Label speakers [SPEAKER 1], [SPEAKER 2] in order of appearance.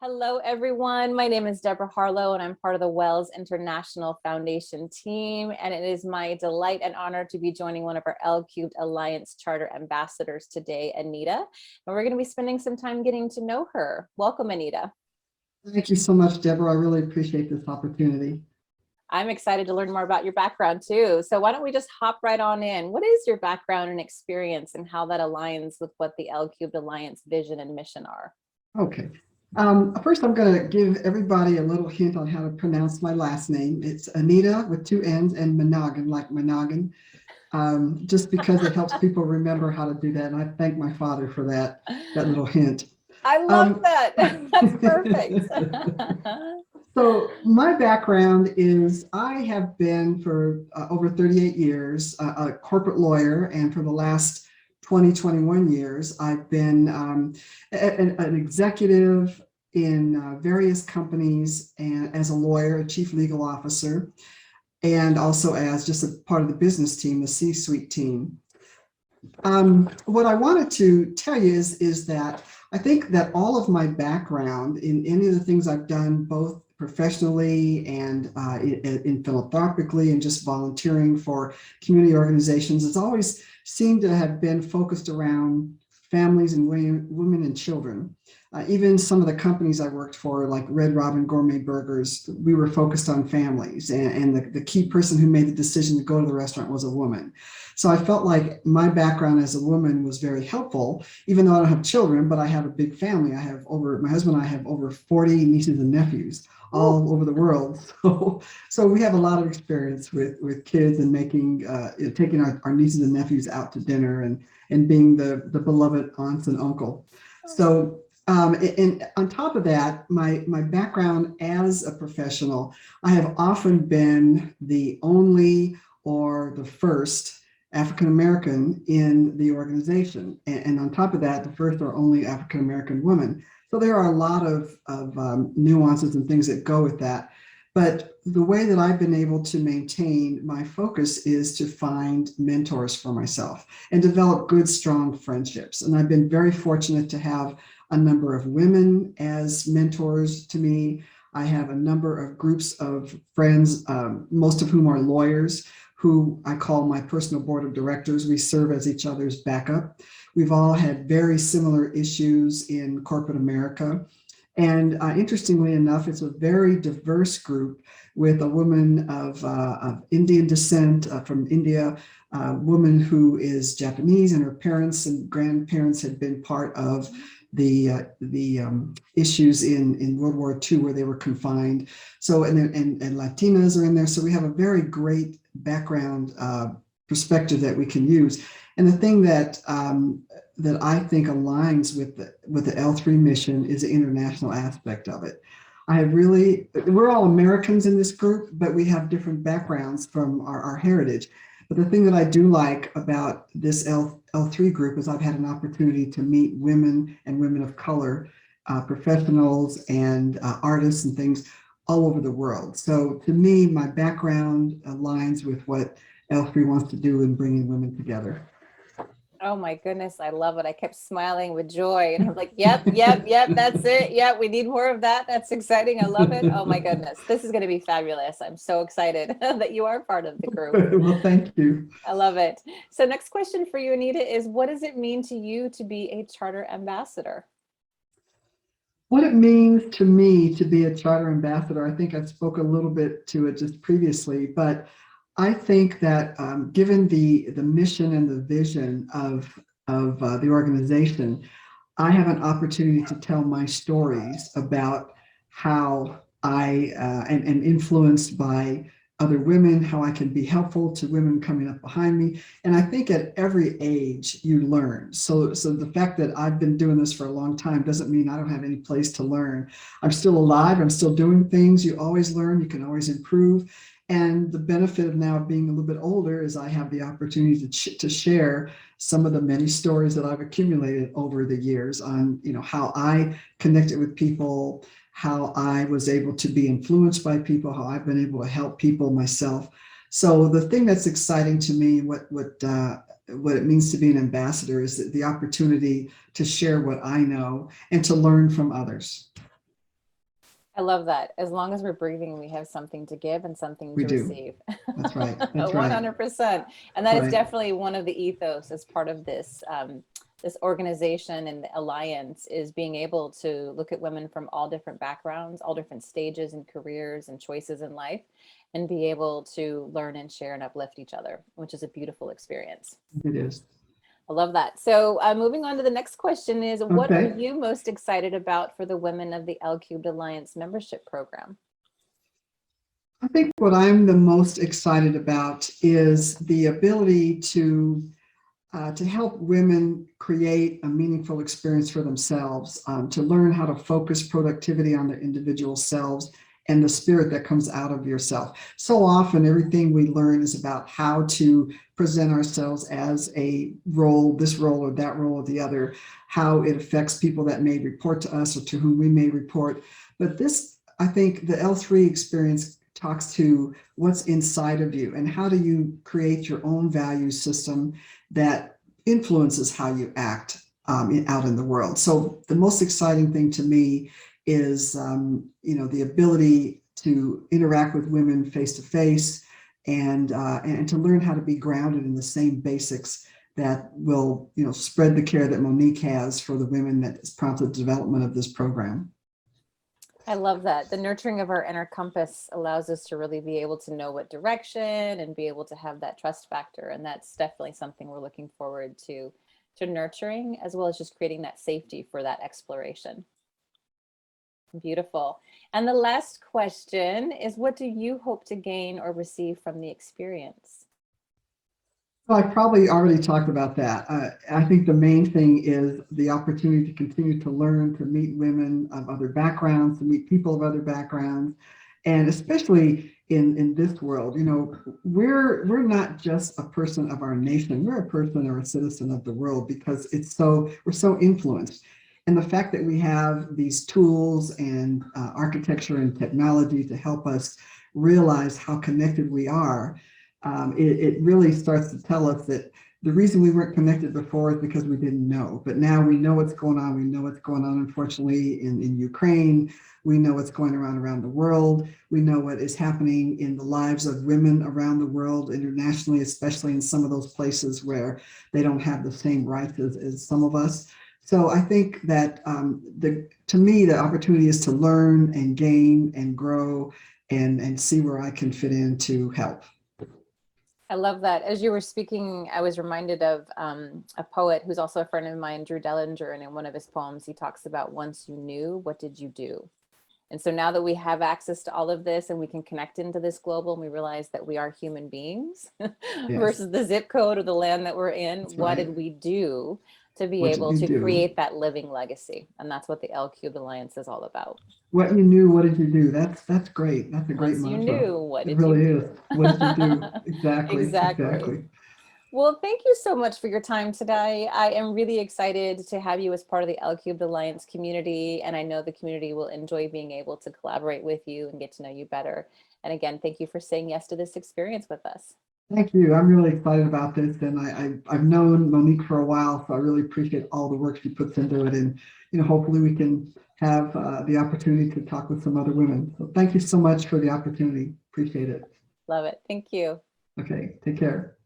[SPEAKER 1] Hello, everyone. My name is Deborah Harlow, and I'm part of the Wells International Foundation team. And it is my delight and honor to be joining one of our L-Cubed Alliance Charter ambassadors today, Annita. And we're going to be spending some time getting to know her. Welcome, Annita.
[SPEAKER 2] Thank you so much, Deborah. I really appreciate this opportunity.
[SPEAKER 1] I'm excited to learn more about your background, too. So why don't we just hop right on in? What is your background and experience and how that aligns with what the L-Cubed Alliance vision and mission are?
[SPEAKER 2] Okay. First, I'm going to give everybody a little hint on how to pronounce my last name. It's Annita with two N's and Menogan, like Menogan, just because it helps people remember how to do that. And I thank my father for that little hint.
[SPEAKER 1] I love that. That's perfect.
[SPEAKER 2] So my background is I have been for over 38 years a corporate lawyer, and for the last 21 years, I've been an executive in various companies and as a lawyer, a chief legal officer, and also as just a part of the business team, the C-suite team. What I wanted to tell you is that I think that all of my background in any of the things I've done, both professionally and in philanthropically and just volunteering for community organizations, has always seemed to have been focused around families and women and children. Even some of the companies I worked for, like Red Robin Gourmet Burgers, we were focused on families, and the key person who made the decision to go to the restaurant was a woman. So I felt like my background as a woman was very helpful, even though I don't have children, but I have a big family. My husband and I have over 40 nieces and nephews all over the world. So we have a lot of experience with kids and making, taking our nieces and nephews out to dinner and being the beloved aunts and uncle. So and on top of that, my background as a professional, I have often been the only or the first African-American in the organization. And on top of that, the first or only African-American woman. So there are a lot of nuances and things that go with that. But the way that I've been able to maintain my focus is to find mentors for myself and develop good, strong friendships. And I've been very fortunate to have a number of women as mentors to me. I have a number of groups of friends, most of whom are lawyers, who I call my personal board of directors. We serve as each other's backup. We've all had very similar issues in corporate America. And interestingly enough, it's a very diverse group with a woman of Indian descent from India, a woman who is Japanese, and her parents and grandparents had been part of the issues in World War II where they were confined. So and Latinas are in there. So we have a very great background perspective that we can use. And the thing that that I think aligns with the L3 mission is the international aspect of it. We're all Americans in this group, but we have different backgrounds from our heritage. But the thing that I do like about this L3 group is I've had an opportunity to meet women and women of color, professionals and artists and things all over the world. So to me, my background aligns with what L3 wants to do in bringing women together.
[SPEAKER 1] Oh my goodness, I love it. I kept smiling with joy and I'm like, yep, that's it. Yep, we need more of that. That's exciting. I love it. Oh my goodness, this is going to be fabulous. I'm so excited that you are part of the group.
[SPEAKER 2] Well, thank you.
[SPEAKER 1] I love it. So next question for you, Annita, is what does it mean to you to be a charter ambassador?
[SPEAKER 2] What it means to me to be a charter ambassador, I think I spoke a little bit to it just previously, but I think that given the mission and the vision of the organization, I have an opportunity to tell my stories about how I am influenced by other women, how I can be helpful to women coming up behind me. And I think at every age you learn. So the fact that I've been doing this for a long time doesn't mean I don't have any place to learn. I'm still alive. I'm still doing things. You always learn. You can always improve. And the benefit of now being a little bit older is I have the opportunity to share some of the many stories that I've accumulated over the years on, how I connected with people, how I was able to be influenced by people, how I've been able to help people myself. So the thing that's exciting to me, what it means to be an ambassador, is the opportunity to share what I know and to learn from others.
[SPEAKER 1] I love that. As long as we're breathing, we have something to give and something
[SPEAKER 2] We
[SPEAKER 1] to
[SPEAKER 2] do.
[SPEAKER 1] receive.
[SPEAKER 2] That's right. That's right.
[SPEAKER 1] 100%. And that is
[SPEAKER 2] Right.
[SPEAKER 1] definitely one of the ethos as part of this this organization and the alliance is being able to look at women from all different backgrounds, all different stages and careers and choices in life, and be able to learn and share and uplift each other, which is a beautiful experience.
[SPEAKER 2] It is.
[SPEAKER 1] I love that. So moving on to the next question is, what are
[SPEAKER 2] Okay.
[SPEAKER 1] you most excited about for the women of the L Cubed Alliance membership program?
[SPEAKER 2] I think what I'm the most excited about is the ability to help women create a meaningful experience for themselves, to learn how to focus productivity on their individual selves and the spirit that comes out of yourself. So often, everything we learn is about how to present ourselves as a role, this role or that role or the other, how it affects people that may report to us or to whom we may report. But this, I think, the L3 experience talks to what's inside of you and how do you create your own value system that influences how you act out in the world. So the most exciting thing to me is, the ability to interact with women face to face and to learn how to be grounded in the same basics that will, spread the care that Monique has for the women that has prompted the development of this program.
[SPEAKER 1] I love that. The nurturing of our inner compass allows us to really be able to know what direction and be able to have that trust factor. And that's definitely something we're looking forward to nurturing, as well as just creating that safety for that exploration. Beautiful. And the last question is, what do you hope to gain or receive from the experience?
[SPEAKER 2] Well, I probably already talked about that. I think the main thing is the opportunity to continue to learn, to meet women of other backgrounds, to meet people of other backgrounds, and especially in this world, we're not just a person of our nation. We're a person or a citizen of the world because we're so influenced. And the fact that we have these tools and architecture and technology to help us realize how connected we are, it really starts to tell us that the reason we weren't connected before is because we didn't know. But now we know what's going on. We know what's going on, unfortunately, in Ukraine. We know what's going around the world. We know what is happening in the lives of women around the world, internationally, especially in some of those places where they don't have the same rights as some of us. So I think that to me, the opportunity is to learn and gain and grow and see where I can fit in to help.
[SPEAKER 1] I love that. As you were speaking, I was reminded of a poet who's also a friend of mine, Drew Dellinger, and in one of his poems, he talks about once you knew, what did you do? And so now that we have access to all of this and we can connect into this global and we realize that we are human beings
[SPEAKER 2] Yes,
[SPEAKER 1] versus the zip code or the land that we're in,
[SPEAKER 2] that's
[SPEAKER 1] what
[SPEAKER 2] right.
[SPEAKER 1] did we do to be
[SPEAKER 2] What did
[SPEAKER 1] able
[SPEAKER 2] you
[SPEAKER 1] to
[SPEAKER 2] do?
[SPEAKER 1] create that living legacy? And that's what the L Cubed Alliance is all about.
[SPEAKER 2] What you knew, what did you do? That's great. That's a great
[SPEAKER 1] Once you
[SPEAKER 2] mantra.
[SPEAKER 1] knew, what
[SPEAKER 2] It
[SPEAKER 1] did you
[SPEAKER 2] really is.
[SPEAKER 1] do?
[SPEAKER 2] What did you do? Exactly,
[SPEAKER 1] Exactly.
[SPEAKER 2] exactly.
[SPEAKER 1] Well, thank you so much for your time today. I am really excited to have you as part of the L Cubed Alliance community, and I know the community will enjoy being able to collaborate with you and get to know you better. And again, thank you for saying yes to this experience with us.
[SPEAKER 2] Thank you. I'm really excited about this, and I've known Monique for a while, so I really appreciate all the work she puts into it. And hopefully we can have the opportunity to talk with some other women. So thank you so much for the opportunity. Appreciate it.
[SPEAKER 1] Love it. Thank you.
[SPEAKER 2] Okay, take care.